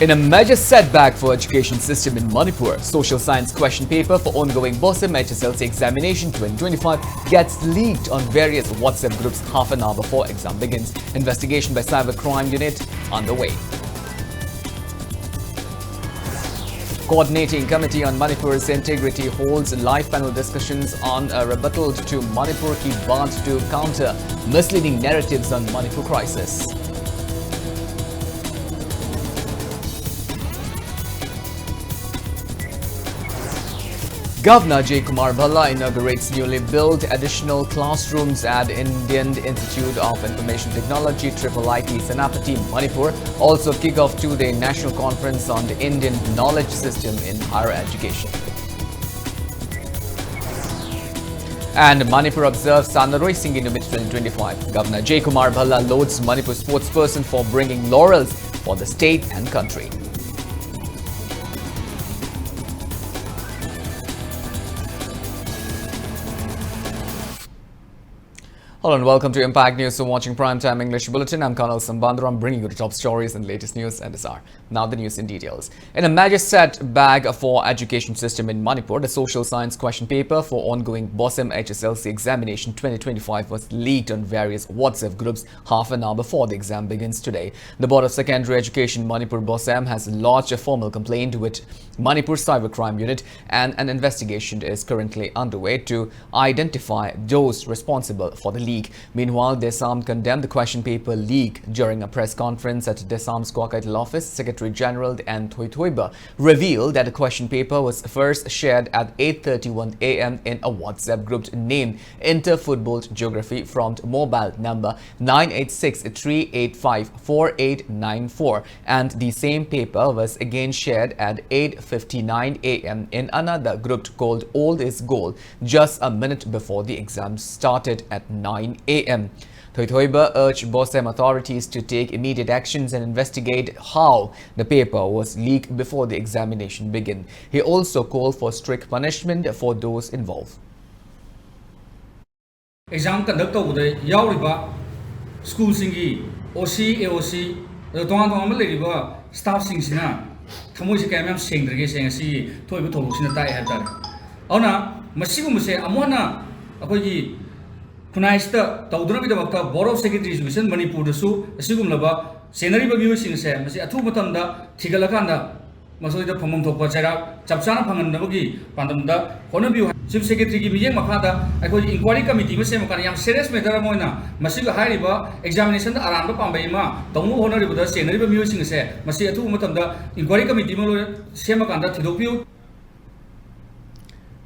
In a major setback for education system in Manipur, social science question paper for ongoing BOSM HSLC examination 2025 gets leaked on various WhatsApp groups half an hour before exam begins. Investigation by Cybercrime Unit underway. Coordinating Committee on Manipur's Integrity holds live panel discussions on a rebuttal to Manipur Ki Baat to counter misleading narratives on Manipur crisis. Governor J. Kumar Bhalla inaugurates newly built additional classrooms at Indian Institute of Information Technology, IIIT, Senapati, Manipur. Also kick off two-day national conference on the Indian knowledge system in higher education. And Manipur observes Sanaroi Singh Numit 2025. Governor J. Kumar Bhalla lauds Manipur sportsperson for bringing laurels for the state and country. Hello and welcome to Impact News. So watching Primetime English Bulletin, I'm KANEL SHAMBANDURAM bringing you the top stories and latest news at this hour. Now the news in details. In a major setback for education system in Manipur, the social science question paper for ongoing BOSM HSLC examination 2025 was leaked on various WhatsApp groups half an hour before the exam begins today. The Board of Secondary Education Manipur BOSM has lodged a formal complaint with Manipur Cybercrime Unit, and an investigation is currently underway to identify those responsible for the leak. Meanwhile, Assam condemned the question paper leak during a press conference at Assam's Kwakaital office. Secretary General N. Thoithoiba revealed that the question paper was first shared at 8:31 a.m. in a WhatsApp group named Inter-Football Geography from mobile number 986-385-4894, and the same paper was again shared at 8:59 a.m. in another group called Old is Gold just a minute before the exam started at 9 a.m. Thoithoiba urged BOSM authorities to take immediate actions and investigate how the paper was leaked before the examination began. He also called for strict punishment for those involved. Exam conduct of the Yauriba school singi OC AOC the Don staff singsina Tamusi Kamam sing the guessing see Toibu Tolsina Tai had done. Ona Masimu say Amona Apogi Kunaista Taudromita Board of Secretaries Vision Manipur Su Sigum Lava Scenery Babu Sam Atumatanda Tigalakanda Masoida Pamum Topachera Chapsana Panganabagi Pandamda Honabu Chief Secretary Miyang Makata I could inquiry committee Masamakaniam serious Metaramona Masiga Hariba examination Aranda Pambaima Tamu Honor with the Scenery Babu say Masia Tumatanda inquiry committee Semakanda Tidopu.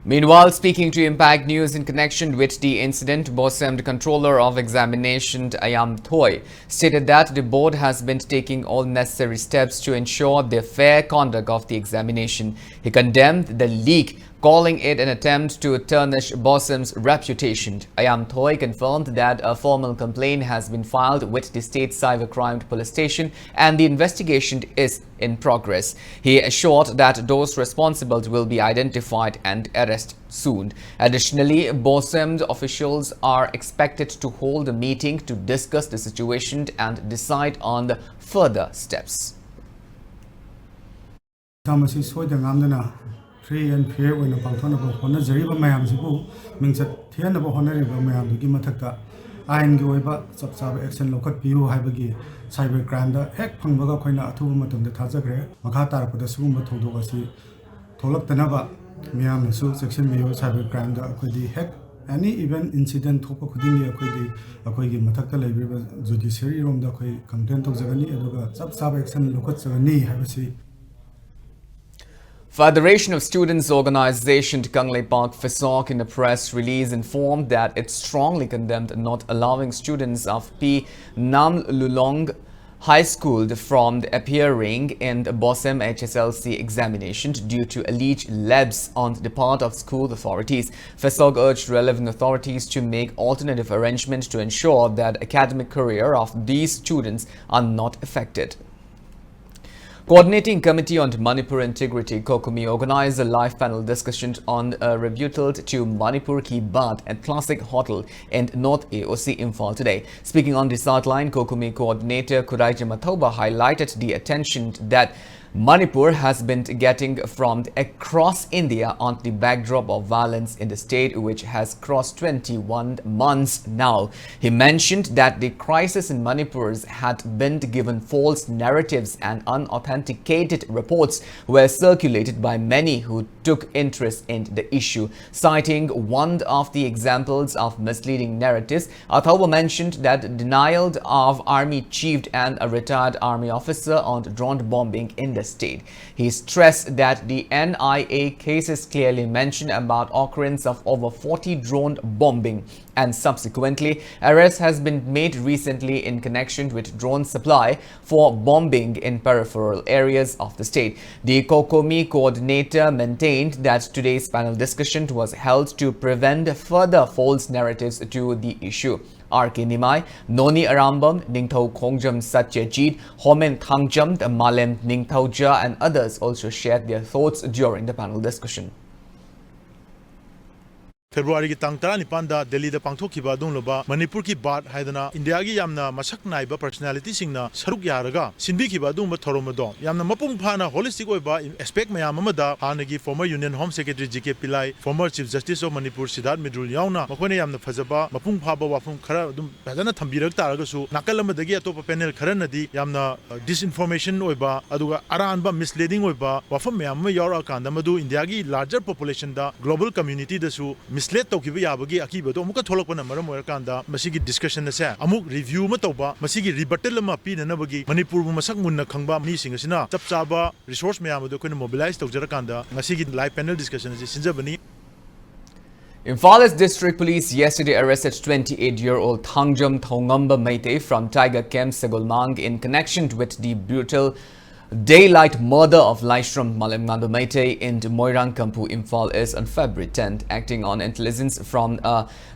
Meanwhile, speaking to Impact News in connection with the incident, BOSM controller of examination Ayam Thoy stated that the board has been taking all necessary steps to ensure the fair conduct of the examination. He condemned the leak, calling it an attempt to tarnish BOSM's reputation. Ayam Thoy confirmed that a formal complaint has been filed with the state cybercrime police station and the investigation is in progress. He assured that those responsible will be identified and arrested soon. Additionally, BOSM officials are expected to hold a meeting to discuss the situation and decide on the further steps. Free and fair when a Pantonable Honor Zeriba Mayamzibu means that Tianaba Honorable Mayam Gimataka, Iron Goeba, Subsab Action Local Piu Habagi, Cyber Granda, Ek Pangbaga Koina, Atumatum the Tazagre, Makata for the Sumba Todogasi, Tolok Tanaba, Miam Su, Section Mio, Cyber Granda, Akudi Heck, any event incident Topo Kudingi Akudi, Akogi Mataka Library, Judiciary Room, the content of Zagani, Edoga, Subsab Action Local Sagani, Habasi. Federation of Students Organization Kangle Park FISOC in a press release informed that it strongly condemned not allowing students of P. Nam Lulong High School from appearing in the BOSM HSLC examination due to alleged lapse on the part of school authorities. FISOC urged relevant authorities to make alternative arrangements to ensure that academic career of these students are not affected. Coordinating Committee on Manipur Integrity Kokumi organized a live panel discussion on a rebuttal to Manipur Ki Baat at Classic Hotel in North AOC Imphal today. Speaking on the sideline, Kokumi coordinator Kuraija Mathoba highlighted the attention that Manipur has been getting from across India on the backdrop of violence in the state, which has crossed 21 months now. He mentioned that the crisis in Manipur had been given false narratives and unauthenticated reports were circulated by many who took interest in the issue. Citing one of the examples of misleading narratives, Athawa mentioned that denial of army chief and a retired army officer on drone bombing in the state. He stressed that the NIA cases clearly mention about occurrence of over 40 drone bombing, and subsequently arrest has been made recently in connection with drone supply for bombing in peripheral areas of the state. The COCOMI coordinator maintained that today's panel discussion was held to prevent further false narratives to the issue. R.K. Nimai, Noni Arambam, Ningthau Khongjam Satyajit, Homen Thangjam, Malem Ningthauja and others also shared their thoughts during the panel discussion. February ki tang 19 da Delhi da pangthokhiba dungloba Manipur ki bat haidana India gi yamna masak naiba personality singna saruk yaraga sinbi khiba dungba thoromado yamna mapung phana holistic oiba aspect mayam amada hanagi former Union Home Secretary GK Pillai, former Chief Justice of Manipur Siddharth Midrul yauna makhone yamna phajaba mapung phaba wafum khara dum badana thambirak taragasu nakal amadagi atopa panel kharanadi yamna disinformation oiba aduga aranba misleading oiba wafum mayam ma yara kanda madu India gi larger population da global community da su mislead tawkiba yabagi akiba do amuka tholokpana maram oirakanda masigi discussion na se amuk review ma tawba masigi rebuttal ma pi na bagi Manipur bu masak munna khangba mi sing asina chapchaba resource mayam do koina mobilize tawjarakanda masigi live panel discussion je sinjabani. Imphal District Police yesterday arrested 28-year-old Thangjam Thongamba Meitei from Tiger Camp Segolmang in connection with the brutal daylight murder of Laishram Malemnando Meitei in Moirang Kampu, Imphal East on February 10th. Acting on intelligence from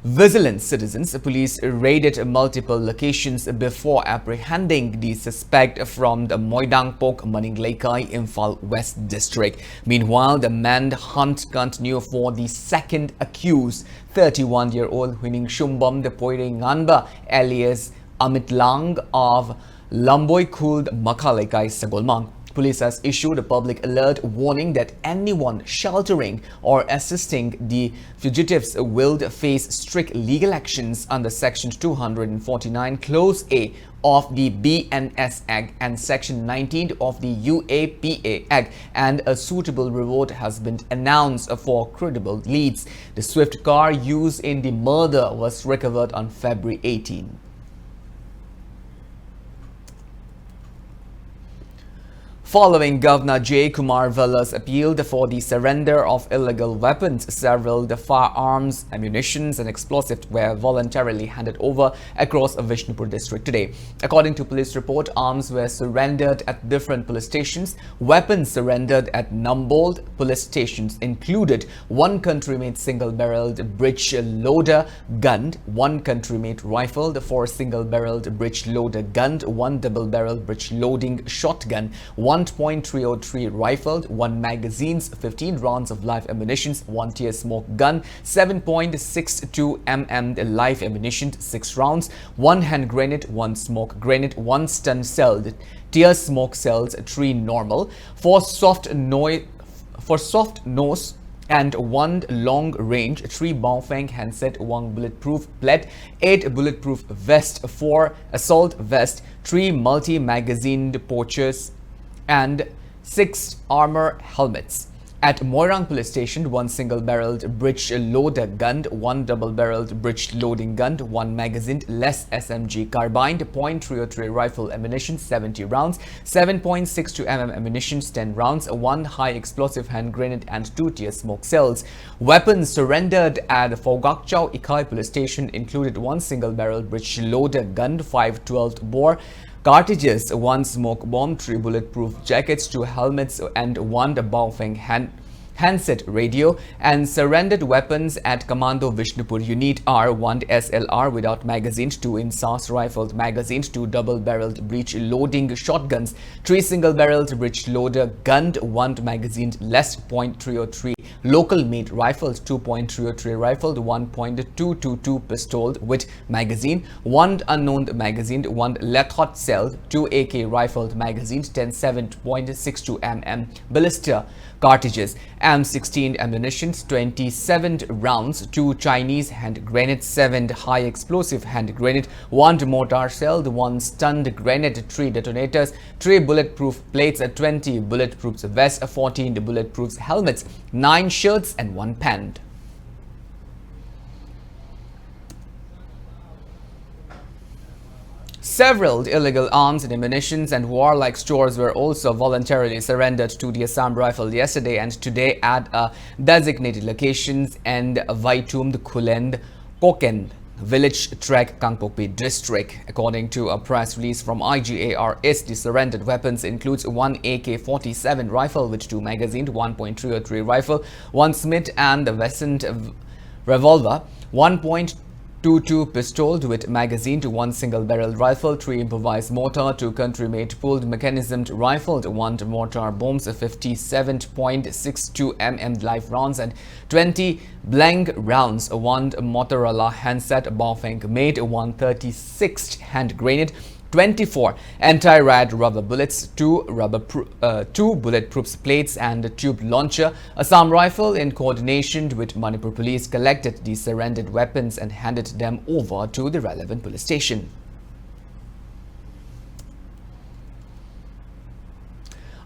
vigilant citizens, police raided multiple locations before apprehending the suspect from the Moidangpok Maningleikai, Imphal West District. Meanwhile, the manhunt continued for the second accused, 31-year-old Huining Shumbam the Poire Nganba alias Amit Lang of Lamboi Khuld Makhalekai Sagolmang. Police has issued a public alert warning that anyone sheltering or assisting the fugitives will face strict legal actions under Section 249 Clause A of the BNS Act and Section 19 of the UAPA Act, and a suitable reward has been announced for credible leads. The swift car used in the murder was recovered on February 18. Following Governor J. Kumar Vella's appeal for the surrender of illegal weapons, several firearms, ammunition and explosives were voluntarily handed over across Vishnupur district today. According to police report, arms were surrendered at different police stations. Weapons surrendered at Nambold police stations included one country-made single-barreled breech loader gun, one country-made rifle, 4 single-barreled breech loader gun, 1 double-barreled breech loading shotgun, 1.303 rifle, 1 magazines, 15 rounds of live ammunition, 1 tear smoke gun, 7.62 mm live ammunition, 6 rounds, 1 hand grenade, 1 smoke grenade, 1 stun cell, tear smoke cells, 3 normal, 4 soft nose and 1 long range, 3 Baofeng handset, 1 bulletproof plate, 8 bulletproof vest, 4 assault vest, 3 multi-magazined pouches and 6 armor helmets. At Moirang Police Station, 1 single-barreled breech loader gun, 1 double-barreled breech loading gun, 1 magazine less SMG carbine, .303 rifle ammunition, 70 rounds, 7.62 mm ammunition, 10 rounds, 1 high explosive hand grenade and 2 tear smoke cells. Weapons surrendered at Fogakchau Ikai Police Station included 1 single-barreled breech loader gun, 5 12-bore cartridges, 1 smoke bomb, 3 bulletproof jackets, 2 helmets and 1 Baofeng handset radio. And surrendered weapons at Commando Vishnupur Unit are 1 SLR without magazines, 2 Insas rifled magazines, 2 double-barreled breech loading shotguns, 3 single-barreled breech loader gun, 1 magazine less .303 local-made rifles, 2.303 rifle, 1.222 pistol with magazine, 1 unknown magazine, 1 Lethot cell, 2 AK rifled magazines, 7.62 mm ballista cartridges, M16 ammunition, 27 rounds, 2 Chinese hand grenades, 7 high explosive hand grenade, 1 mortar shell, 1 stunned grenade, 3 detonators, 3 bulletproof plates, 20 bulletproof vests, 14 bulletproof helmets, 9 shirts and 1 pant. Several illegal arms and ammunitions and warlike stores were also voluntarily surrendered to the Assam Rifle yesterday and today at designated locations and Vaitum, Kulend, Kokend village Trek Kangpokpi district. According to a press release from IGARS, the surrendered weapons includes 1 AK-47 rifle with 2 magazines, 1.303 rifle, 1 Smith and Wesson revolver, 1.22 pistol with magazine to 1 single-barrel rifle, 3 improvised mortar, 2 country-made pulled mechanismed rifle, 1 mortar bombs, 57.62 mm live rounds and 20 blank rounds, 1 Motorola handset Baofeng made, 136 hand grenade, 24 anti-riot rubber bullets, 2 bulletproof plates and a tube launcher. Assam Rifle, in coordination with Manipur police, collected the surrendered weapons and handed them over to the relevant police station.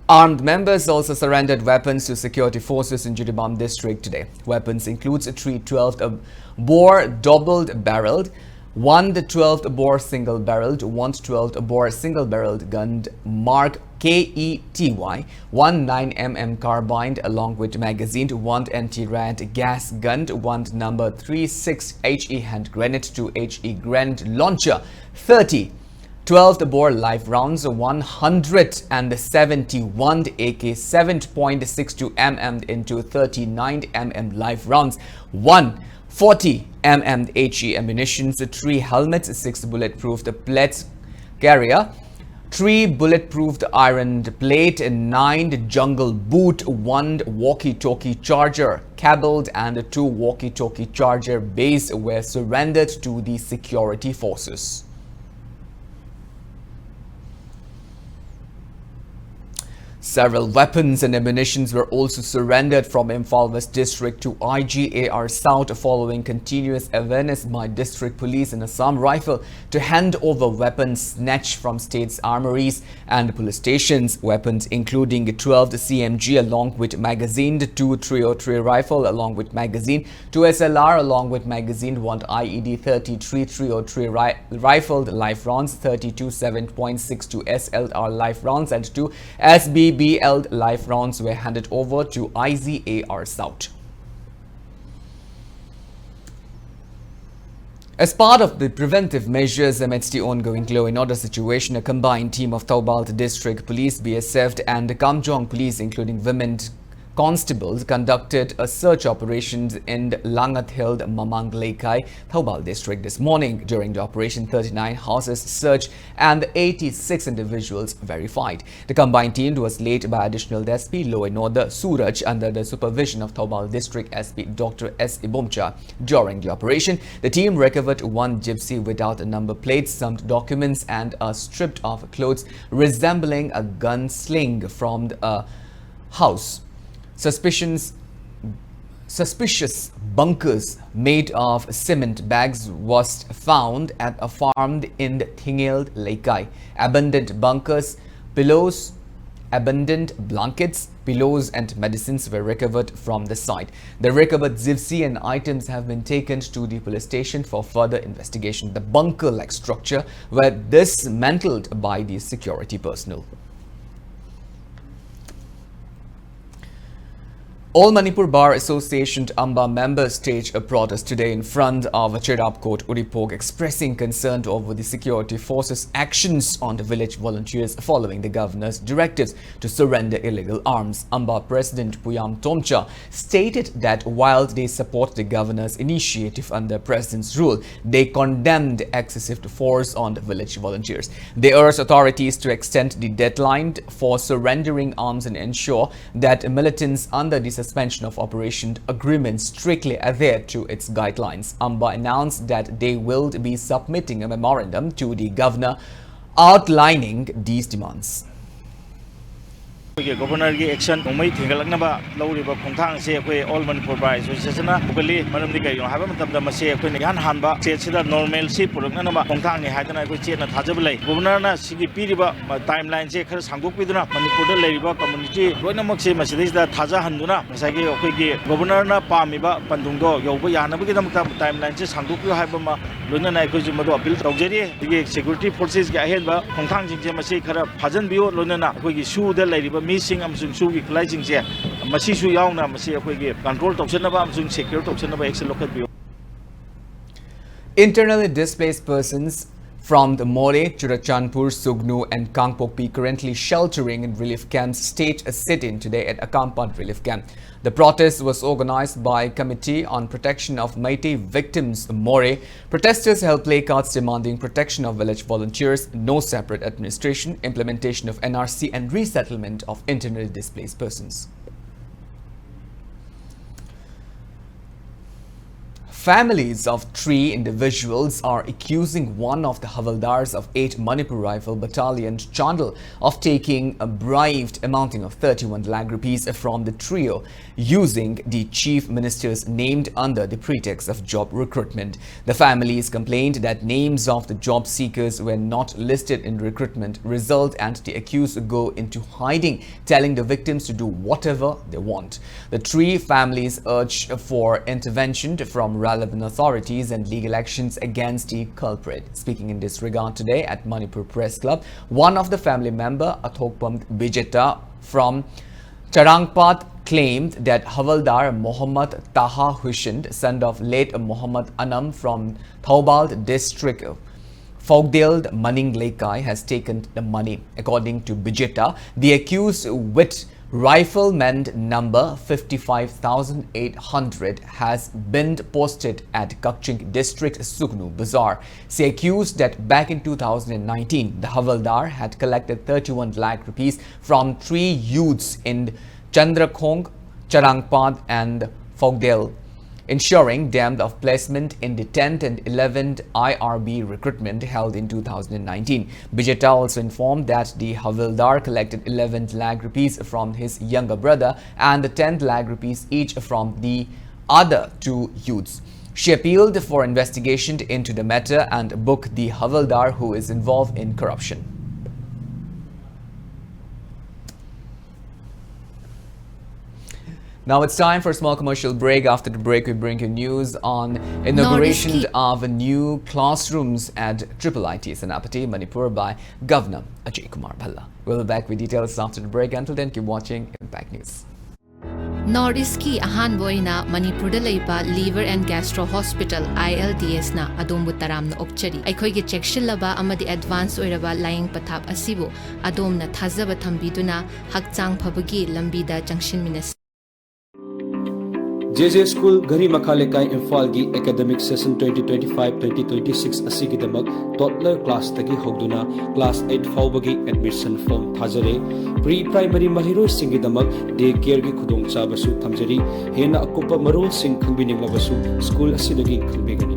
Armed members also surrendered weapons to security forces in Juribam district today. Weapons includes a 312-bore double-barreled, 1 12-bore single-barreled, 1 12-bore single-barreled gun mark KETY, 1 9mm carbine along with magazine, 1 anti-riot gas gun, 1 number 36 HE hand grenade, 2 HE grenade launcher, 30 12-bore live rounds, 171 AK 7.62 mm into 39 mm live rounds, 1 40 mm HE ammunition, 3 helmets, 6 bulletproof plates carrier, 3 bulletproof iron plate, 9 jungle boot, 1 walkie-talkie charger cabled and 2 walkie-talkie charger base were surrendered to the security forces. Several weapons and ammunitions were also surrendered from Imphal West District to IGAR South following continuous awareness by District Police and Assam Rifle to hand over weapons snatched from state's armories and police stations. Weapons including 12 CMG along with magazine, 2 303 rifle along with magazine, 2 SLR along with magazine, 1 IED 33 303 rifled live rounds, 32 7.62 SLR live rounds and 2 SBBL live rounds were handed over to IGAR South. As part of the preventive measures amidst the ongoing law and order situation, a combined team of Taubal District Police, BSF and Kamjong Police, including women constables, conducted a search operation in Langat Hill, Mamang Lekai, Taubal District this morning. During the operation, 39 houses searched and 86 individuals verified. The combined team was led by Additional SP Law and Order Suraj under the supervision of Taubal District SP Dr. S. Ibomcha. During the operation, the team recovered 1 gypsy without a number plate, some documents and a stripped of clothes resembling a gun sling from a house. Suspicious bunkers made of cement bags was found at a farm in Thingel Lekai. Abundant bunkers, pillows, abundant blankets, pillows and medicines were recovered from the site. The recovered gypsy and items have been taken to the police station for further investigation. The bunker-like structure were dismantled by the security personnel. All Manipur Bar Association Amba members staged a protest today in front of Cherab Court, Uripok, expressing concern over the security forces' actions on the village volunteers following the governor's directives to surrender illegal arms. Amba President Puyam Tomcha stated that while they support the governor's initiative under president's rule, they condemned excessive force on the village volunteers. They urged authorities to extend the deadline for surrendering arms and ensure that militants under the suspension of operation agreement strictly adhere to its guidelines. Amba announced that they will be submitting a memorandum to the governor outlining these demands. Governor action umai thingalaknaba lawriba khongthang se akoi all Manipur bar association na ukali maramdi kai haba matamda mase akoi ne han hanba state sida normal si puraknaba khongthang ni haidana akoi chena thajablai governor na sigi piriba timeline se khar sangok piduna Manipur da leiriba community loinamak se masidisda thaja handuna masagi akoi gi governor na pamiba pandungdo yoba yanaba gi damta timeline se sangok pi haiba ma loina na akoi jumado appeal tawjeri gi security forces gi ahenba khongthang jing je mase khara phajan biyo loina na akoi gi su da leiriba missing amsung sugi classing se masisu yauna masi akoi gi control tawchenaba amsung secure tawchenaba action lokat biyo. Internally displaced persons from the More, Churachandpur, Sugnu and Kangpokpi currently sheltering in relief camps staged a sit-in today at Akampat relief camp. The protest was organized by Committee on Protection of Meitei Victims More. Protesters held placards demanding protection of village volunteers, no separate administration, implementation of NRC and resettlement of internally displaced persons. Families of 3 individuals are accusing one of the Havaldars of 8 Manipur Rifle Battalion, Chandal, of taking a bribe amounting of 31 lakh rupees from the trio using the chief minister's named under the pretext of job recruitment. The families complained that names of the job seekers were not listed in recruitment result and the accused go into hiding, telling the victims to do whatever they want. The 3 families urged for intervention from relevant authorities and legal actions against the culprit. Speaking in this regard today at Manipur Press Club, one of the family member, Athokpam Bijeta from Charangpat, claimed that Havaldar Mohammad Taha Hussain, son of late Mohammad Anam from Thoubal district, Fogdale Maning Lekai, has taken the money. According to Bijeta, the accused with rifleman number 55,800 has been posted at Kakching district Sugnu Bazaar. She accused that back in 2019, the Havaldar had collected 31 lakh rupees from 3 youths in Chandrakhong, Charangpad and Fogdale, ensuring them of placement in the 10th and 11th IRB recruitment held in 2019. Bijeta also informed that the Havildar collected 11 lakh rupees from his younger brother and the 10 lakh rupees each from the other 2 youths. She appealed for investigation into the matter and book the Havildar who is involved in corruption. Now it's time for a small commercial break. After the break, we bring you news on inauguration of new classrooms at IIIT Senapati, Manipur by Governor Ajay Kumar Bhalla. We'll be back with details after the break. Until then, keep watching Impact News. Northeast ki ahan boina Manipur da leiba Liver and Gastro Hospital ILDS na adom butaram na opchari. Aikoi ge checkshil laba amadi advance oiraba lying pathap asibu adom na thazaba thambiduna hakchang phabagi lambida jangshin minas. JJ School Gari Makhalekai Imphal Academic Session 2025-2026 asigidamak toddler class tagi hogduna class 8 faubagi admission form thajare pre-primary mahiroi singidamak daycare gi khudong chabasu thamjari hena akupa marol sing khangbiningabasu school asidagi khangbigani.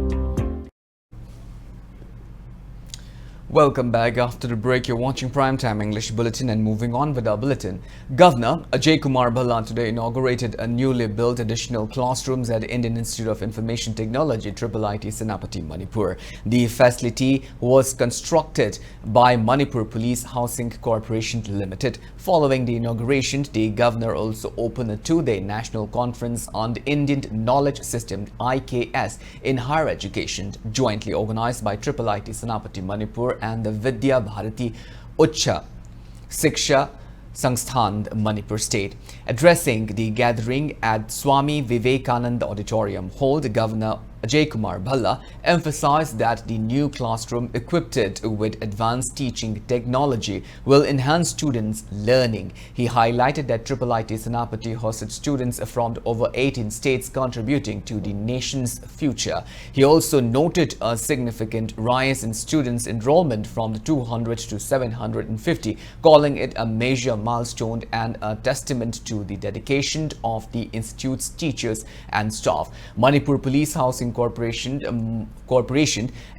Welcome back. After the break, you're watching Primetime English Bulletin and moving on with our bulletin. Governor Ajay Kumar Bhalla today inaugurated a newly built additional classrooms at Indian Institute of Information Technology, IIIT Senapati, Manipur. The facility was constructed by Manipur Police Housing Corporation Limited. Following the inauguration, the governor also opened a 2-day national conference on the Indian Knowledge System (IKS) in higher education, jointly organized by IIIT Senapati, Manipur and the Vidya Bharati Ucha Siksha Sangsthan, Manipur State. Addressing the gathering at Swami Vivekananda Auditorium Hall, the governor Ajay Kumar Bhalla, emphasized that the new classroom equipped with advanced teaching technology will enhance students' learning. He highlighted that IIIT Senapati hosted students from over 18 states contributing to the nation's future. He also noted a significant rise in students' enrollment from 200 to 750, calling it a major milestone and a testament to the dedication of the institute's teachers and staff. Manipur Police Housing Corporation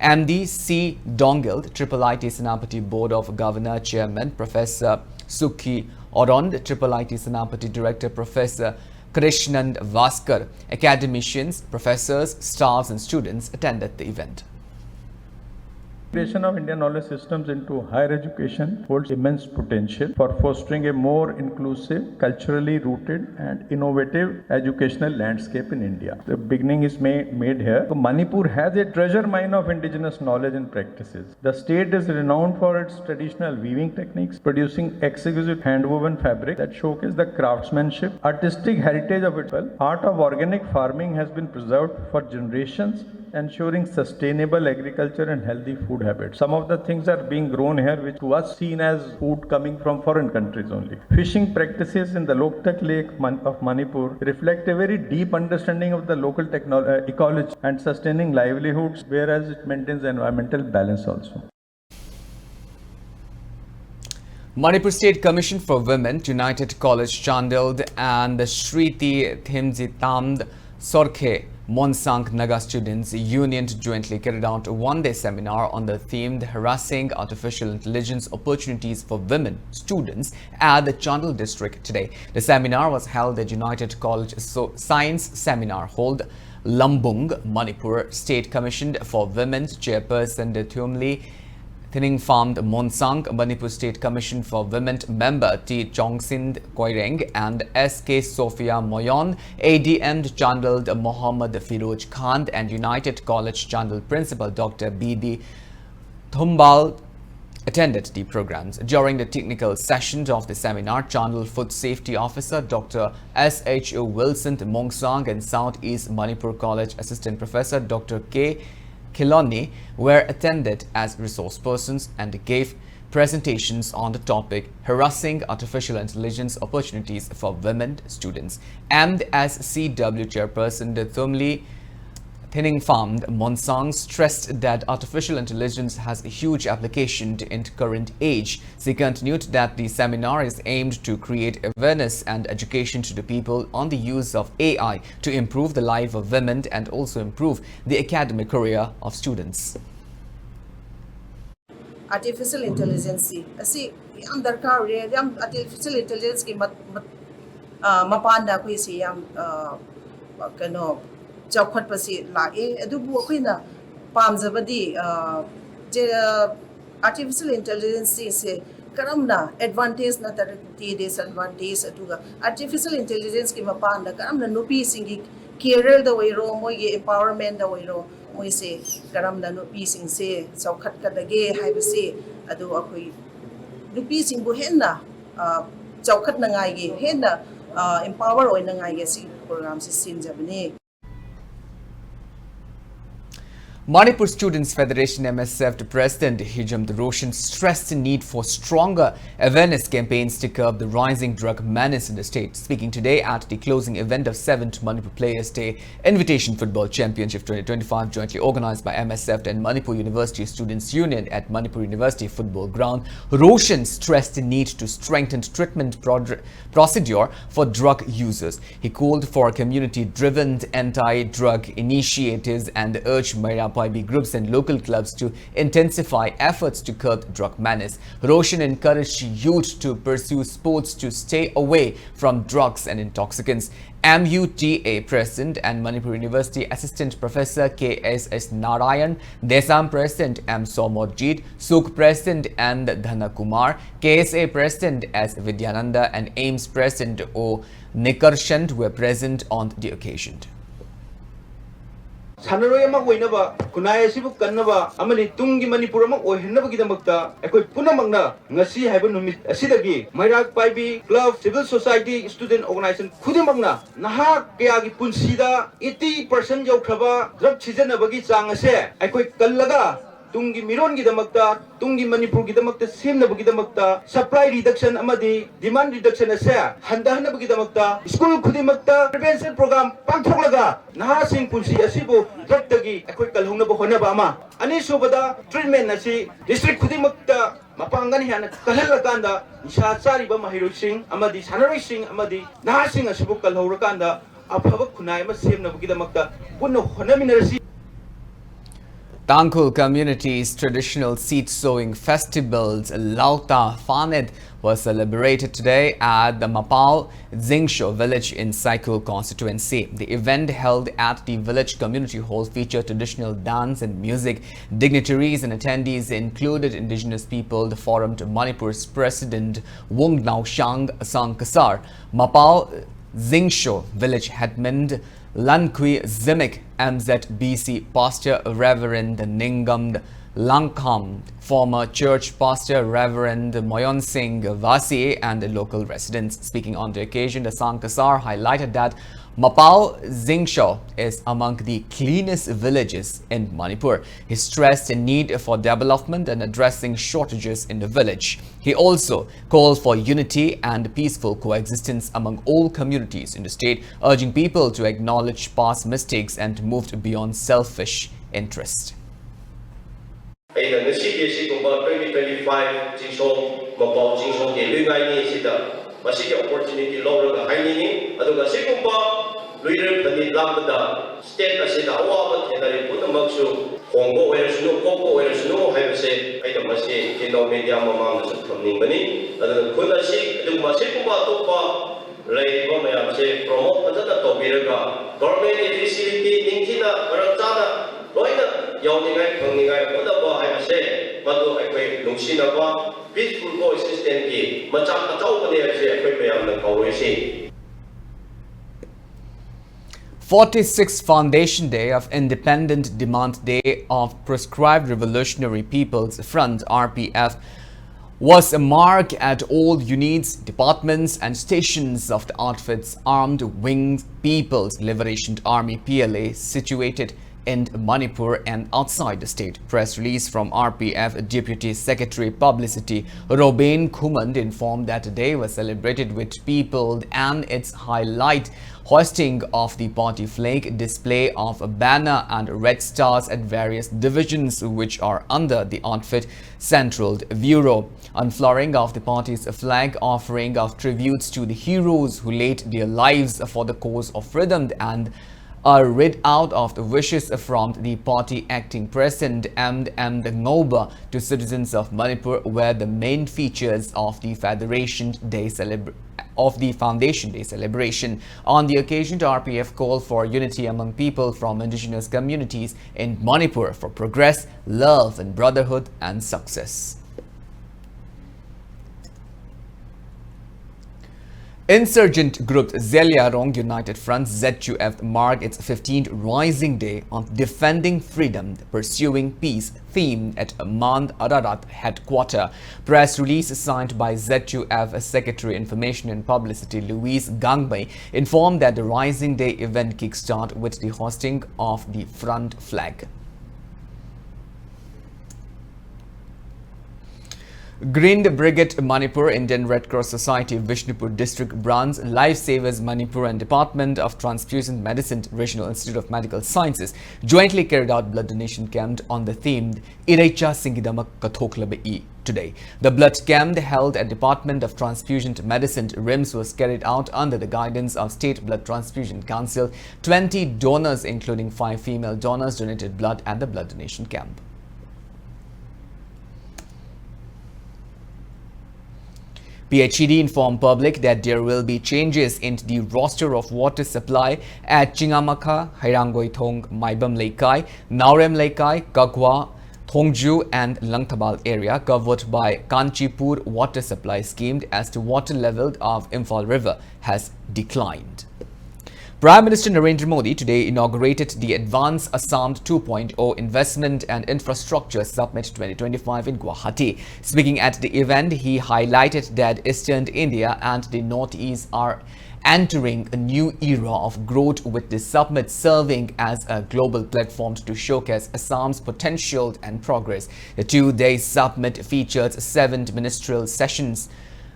and the C. Dongle, IIIT Senapati Board of Governor Chairman Professor Sukhi Orond, IIIT Senapati Director Professor Krishnan Vaskar, academicians, professors, staffs and students attended the event. Integration of Indian knowledge systems into higher education holds immense potential for fostering a more inclusive, culturally rooted and innovative educational landscape in India. The beginning is made here. So Manipur has a treasure mine of indigenous knowledge and practices. The state is renowned for its traditional weaving techniques, producing exquisite hand-woven fabric that showcase the craftsmanship, artistic heritage of its people. Art of organic farming has been preserved for generations, ensuring sustainable agriculture and healthy food habits. Some of the things are being grown here which to us seen as food coming from foreign countries only. Fishing practices in the Loktak Lake of Manipur reflect a very deep understanding of the local ecology and sustaining livelihoods, whereas it maintains environmental balance also. Manipur State Commission for Women, United College Chandeld and Shriti Thimjitamd Sorkhe Monsang Naga Students Union jointly carried out a one-day seminar on the themed Harassing Artificial Intelligence Opportunities for Women Students at the Chandel district today. The seminar was held at United College Science Seminar Hall, Lambung, Manipur. State Commission for Women's Chairperson Thumli Thining Farmed Monsang, Manipur State Commission for Women member T. Chongsind Koireng and S.K. Sophia Moyon, ADM Chandel Mohammad Firoj Khan and United College Chandel Principal Dr. B.D. Thumbal attended the programs. During the technical sessions of the seminar, Chandel Food Safety Officer Dr. S.H. Wilson Mongsang and Southeast Manipur College Assistant Professor Dr. K. Kiloni were attended as resource persons and gave presentations on the topic Harassing Artificial Intelligence Opportunities for Women Students. And as CW Chairperson Thumli Thining Farmed Monsang stressed that artificial intelligence has a huge application in current age. She continued that the seminar is aimed to create awareness and education to the people on the use of AI to improve the life of women and also improve the academic career of students. Artificial intelligence asi yam darkar re yam artificial intelligence ki mapanda ko isi yam kano chawkhat pasi lage adubu akoina pamjabadi artificial intelligence se karamna advantage na tarati disadvantage aduga artificial intelligence ki mapanda karamna nupi singi career da wairo mogi empowerment da wairo moise karamna nupi sing se chawkhat kadage haibase adu akoi nupi sing bu henna chawkhat na ngai ge henna empower oina ngai ge si program se sinjabani. Manipur Students Federation MSF President Hijam Roshan stressed the need for stronger awareness campaigns to curb the rising drug menace in the state. Speaking today at the closing event of 7th Manipur Players Day Invitation Football Championship 2025 jointly organized by MSF and Manipur University Students Union at Manipur University Football Ground, Roshan stressed the need to strengthen treatment procedure for drug users. He called for community-driven anti-drug initiatives and urged Mayapaibi groups and local clubs to intensify efforts to curb drug menace. Roshan encouraged youth to pursue sports to stay away from drugs and intoxicants. MUTA President and Manipur University Assistant Professor KSS Narayan, Desam President M. Somodjit, Suk President and Dhana Kumar, KSA President S. Vidyananda and AIMS President O. Nikarshant were present on the occasion. Sanaroi ama oinaba kunai asibu kannaba amani tungi manipur ama oihnaba gidamakta ekoi punamagna ngasi haiba numit asidagi mairak paibi club civil society student organization khudimagna naha kaya gi punsida 80% yaukhaba drug sijanabagi chang ase ekoi kallaga tungi miron gidamakta tungi manipur gidamakta semnabagi gidamakta supply reduction amadi demand reduction ase handahanabagi gidamakta school khudimakta prevention program pangthoklaga naha sing punsi asibu drug tagi ekoi kalhongnaba honaba ama ani subada treatment asi district khudimakta mapangan hana kalhalakanda nisha chariba mahiroi sing amadi sanaroi sing amadi naha sing asibu kalhaurakanda afaba khunai ma semnabagi gidamakta punna honaminarasi. Tangkhul community's traditional seed sowing festivals Lauta Faned was celebrated today at the Mapao Zingsho village in Saikul constituency. The event held at the village community hall featured traditional dance and music. Dignitaries and attendees included indigenous people, the forum to Manipur's president Wong Naushang Sankasar, Mapao Zingsho village headman Lankui Zimik, MZBC pastor Reverend Ningam Langkam, former church pastor Reverend Moyon Singh Vasi and the local residents. Speaking on the occasion, the Sankasar highlighted that Mapao Zingsho is among the cleanest villages in Manipur. He stressed the need for development and addressing shortages in the village. He also called for unity and peaceful coexistence among all communities in the state, urging people to acknowledge past mistakes and move beyond selfish interest. 2025 Jingsong Mapao Jingsong de Lugai Sida Masih opportunity law haini aduga sigumba leader pani lambda state asida awa thenari punamaksu hongo wersunu koko wersunu haibase aida masi kino media mamam su thamning bani aduga khunasi aduga sigumba topa leiba mayam se promote ajata tobiraga government facility ningthina barakchana loina yawningai phangningai podaba haibase madu ekoi lungsinaba peaceful coexistence ki machak achau bane ase ekoi mayam na kaurisi. 46th Foundation Day of Independent Demand Day of Proscribed Revolutionary People's Front (RPF) was a mark at all units, departments and stations of the outfit's Armed Winged People's Liberation Army (PLA) situated in Manipur and outside the state. Press release from RPF Deputy Secretary Publicity Robin Kumand informed that the day was celebrated with people and its highlight hoisting of the party flag, display of a banner and red stars at various divisions which are under the outfit Central Bureau, unfurling of the party's flag, offering of tributes to the heroes who laid their lives for the cause of freedom, and a read out of the wishes from the party acting president M. Ngoba to citizens of Manipur were the main features of the Foundation Day celebration. On the occasion, the RPF called for unity among people from indigenous communities in Manipur for progress, love and brotherhood and success. Insurgent group Zeliarong United Front ZUF marked its 15th Rising Day on Defending Freedom, Pursuing Peace theme at Mand Ararat headquarters. Press release signed by ZUF Secretary Information and Publicity Louise Gangbei informed that the Rising Day event kickstart with the hosting of the front flag. Green Brigade Manipur, Indian Red Cross Society, Vishnupur District Branch, Lifesavers Manipur and Department of Transfusion Medicine, Regional Institute of Medical Sciences jointly carried out blood donation camp on the themed Irecha Singidamak Kathoklabai today. The blood camp held at Department of Transfusion Medicine RIMS was carried out under the guidance of State Blood Transfusion Council. 20 donors including 5 female donors donated blood at the blood donation camp. PHED informed public that there will be changes in the roster of water supply at Chingamaka, Hairangoi Thong, Maibam Leikai, Naurem Leikai, Kakwa, Thongju and Langtabal area covered by Kanchipur water supply scheme as the water level of Imphal River has declined. Prime Minister Narendra Modi today inaugurated the Advance Assam 2.0 Investment and Infrastructure Summit 2025 in Guwahati. Speaking at the event, he highlighted that Eastern India and the Northeast are entering a new era of growth, with the summit serving as a global platform to showcase Assam's potential and progress. The two-day summit featured 7 ministerial sessions,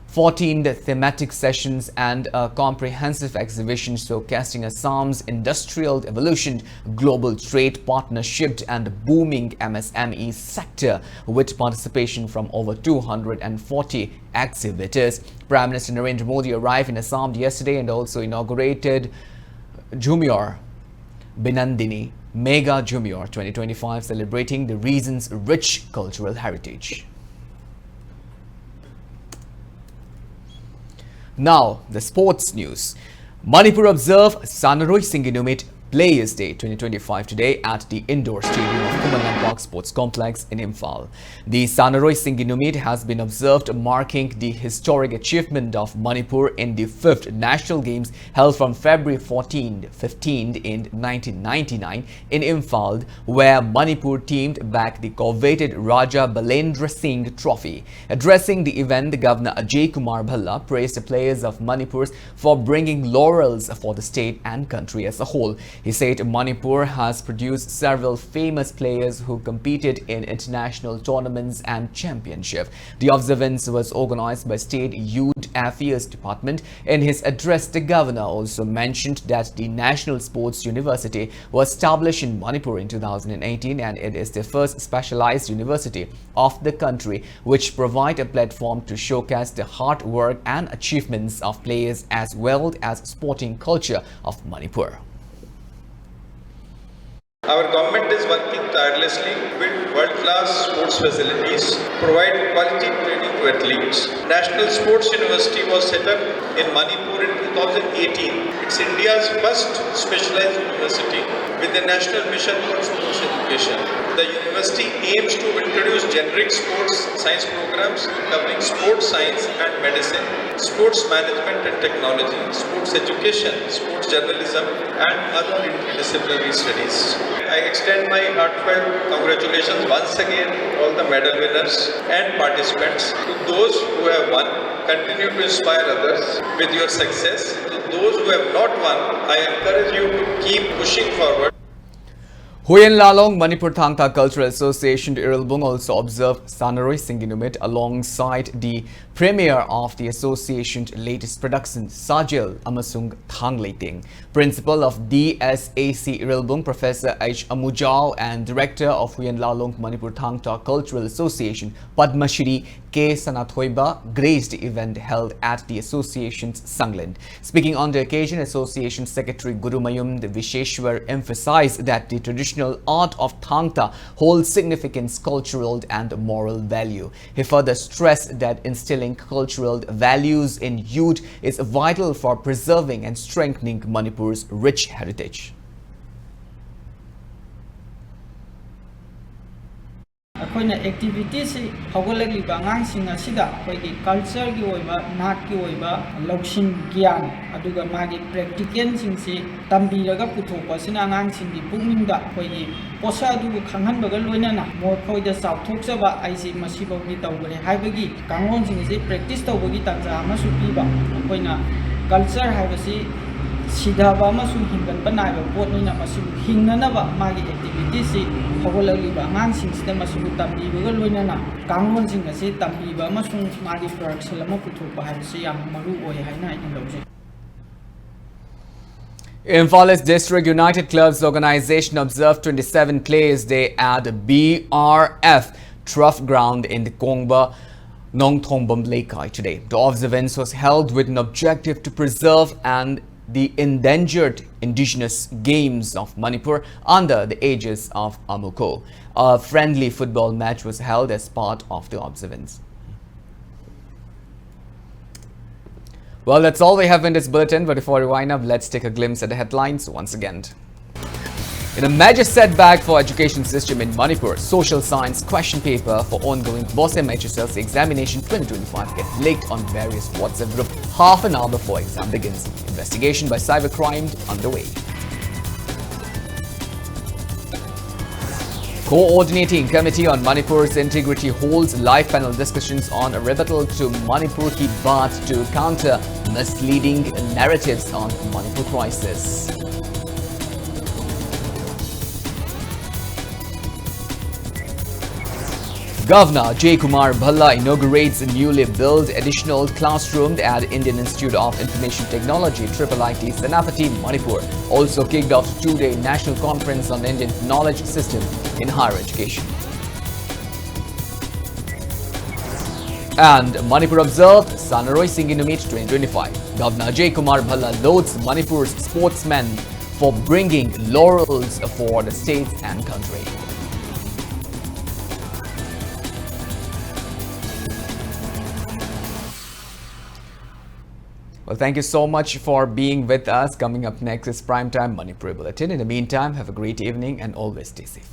14 thematic sessions and a comprehensive exhibition showcasing Assam's industrial evolution, global trade partnership and booming MSME sector, with participation from over 240 exhibitors. Prime Minister Narendra Modi arrived in Assam yesterday and also inaugurated Junior Binandini Mega Junior 2025, celebrating the region's rich cultural heritage. Now, the sports news. Manipur observe Sanaroi Singinumit Players Day 2025 today at the indoor stadium of Kumalan Park Sports Complex in Imphal. The Sanaroi Singinumit has been observed, marking the historic achievement of Manipur in the 5th National Games held from February 14-15 in 1999 in Imphal, where Manipur teamed back the coveted Raja Balendra Singh Trophy. Addressing the event, Governor Ajay Kumar Bhalla praised the players of Manipur for bringing laurels for the state and country as a whole. He said Manipur has produced several famous players who competed in international tournaments and championships. The observance was organized by State Youth Affairs Department. In his address, the governor also mentioned that the National Sports University was established in Manipur in 2018, and it is the first specialized university of the country which provide a platform to showcase the hard work and achievements of players as well as sporting culture of Manipur. Our government is working tirelessly to build world-class sports facilities, provide quality training to athletes. National Sports University was set up in Manipur in 2018. It's India's first specialized university with a national mission for sports education. The university aims to introduce generic sports science programs covering sports science and medicine, sports management and technology, sports education, sports journalism, and other interdisciplinary studies. I extend my heartfelt congratulations once again to all the medal winners and participants. To those who have won, continue to inspire others with your success. To those who have not won, I encourage you to keep pushing forward. Huyen Lalong Manipur Thangta Cultural Association Irelbung also observed Sanaroi Singinumit alongside the premiere of the association's latest production, Sajil Amasung Thangleiting. Principal of DSAC Irelbung, Professor H. Amujao, and Director of Huyen Lalong Manipur Thangta Cultural Association, Padma Shri K. Sanathoiba, graced the event held at the association's Sangland. Speaking on the occasion, Association Secretary Guru Mayum Visheshwar emphasized that the traditional art of Thangta holds significant cultural and moral value. He further stressed that instilling cultural values in youth is vital for preserving and strengthening Manipur's rich heritage. ꯑꯩꯈꯣꯏꯅ ꯑꯦꯛꯇꯤꯚꯤꯇꯤꯁꯤ ꯍꯧꯒꯠꯂꯛꯂꯤꯕ ꯑꯉꯥꯡꯁꯤꯡ ꯑꯁꯤꯗ ꯑꯩꯈꯣꯏꯒꯤ ꯀꯜꯆꯔꯒꯤ ꯑꯣꯏꯕ ꯅꯥꯠꯀꯤ ꯑꯣꯏꯕ ꯂꯧꯁꯤꯡ ꯒ꯭ꯌꯥꯟ ꯑꯗꯨꯒ ꯃꯥꯒꯤ ꯄ꯭ꯔꯦꯛꯇꯤꯀꯦꯜꯁꯤꯡꯁꯤ ꯇꯝꯕꯤꯔꯒ ꯄꯨꯊꯣꯛꯄꯁꯤꯅ ꯑꯉꯥꯡꯁꯤꯡꯒꯤ ꯄꯨꯛꯅꯤꯡꯗ ꯑꯩꯈꯣꯏꯒꯤ ꯄꯣꯠꯁꯛ ꯑꯗꯨꯕꯨ ꯈꯪꯍꯟꯕꯒ ꯂꯣꯏꯅꯅ ꯃꯈꯣꯏꯗ ꯆꯥꯎꯊꯣꯛꯆꯕ ꯑꯩꯁꯤ ꯃꯁꯤꯐꯥꯎꯗꯤ ꯇꯧꯒꯅꯤ ꯍꯥꯏꯕꯒꯤ ꯀꯥꯡꯂꯣꯟꯁꯤꯡ ꯑꯁꯤ ꯄ꯭ꯔꯦꯛꯇꯤꯁ ꯇꯧꯕꯒꯤ ꯇꯥꯟꯖꯥ ꯑꯃꯁꯨ ꯄꯤꯕ ꯑꯩꯈꯣꯏꯅ ꯀꯜꯆꯔ ꯍꯥꯏꯕꯁꯤ ꯁꯤꯙꯕ ꯑꯃꯁꯨꯡ ꯍꯤꯡꯒꯠꯄ ꯅꯥꯏꯕ ꯄꯣꯠꯅꯤꯅ ꯃꯁꯤꯕꯨ ꯍꯤꯡꯅꯅꯕ ꯃꯥꯒꯤ ꯑꯦꯛꯇꯤꯚꯤꯇꯤꯁꯤ ꯍꯧꯒꯠꯂꯛꯂꯤꯕ ꯑꯉꯥꯡꯁꯤꯡꯁꯤꯗ ꯃꯁꯤꯕꯨ ꯇꯝꯕꯤꯕꯒ ꯂꯣꯏꯅꯅ ꯀꯥꯡꯂꯣꯟꯁꯤꯡ ꯑꯁꯤ ꯇꯝꯕꯤꯕ ꯑꯃꯁꯨꯡ ꯃꯥꯒꯤ ꯄ꯭ꯔꯗꯛꯁꯟ ꯑꯃ ꯄꯨꯊꯣꯛꯄ ꯍꯥꯏꯕꯁꯤ ꯌꯥꯝꯅ ꯃꯔꯨꯑꯣꯏ ꯍꯥꯏꯅ ꯑꯩꯅ ꯂꯧꯖꯩ. Imphal District United Clubs Organization observed 27 Players Day at BRF Turf Ground in the Kongba Nongthongbam Lekai today. The observance was held with an objective to preserve and the endangered indigenous games of Manipur under the aegis of Amuko. A friendly football match was held as part of the observance. Well, that's all we have in this bulletin, but before we wind up, let's take a glimpse at the headlines once again. In a major setback for education system in Manipur, social science question paper for ongoing BOSM HSLC examination 2025 get leaked on various WhatsApp group half an hour before exam begins. Investigation by cybercrime underway. Coordinating Committee on Manipur's Integrity holds live panel discussions on a rebuttal to Manipur Ki Baat to counter misleading narratives on Manipur crisis. Governor J. Kumar Bhalla inaugurates a newly built additional classroom at Indian Institute of Information Technology, IIIT, Senapati, Manipur. Also kicked off a two-day national conference on Indian knowledge system in higher education. And Manipur observed Sanaroi Singing to Meet 2025. Governor J. Kumar Bhalla lauds Manipur's sportsmen for bringing laurels for the state and country. Well, thank you so much for being with us. Coming up next is Primetime Manipuri Bulletin. In the meantime, have a great evening and always stay safe.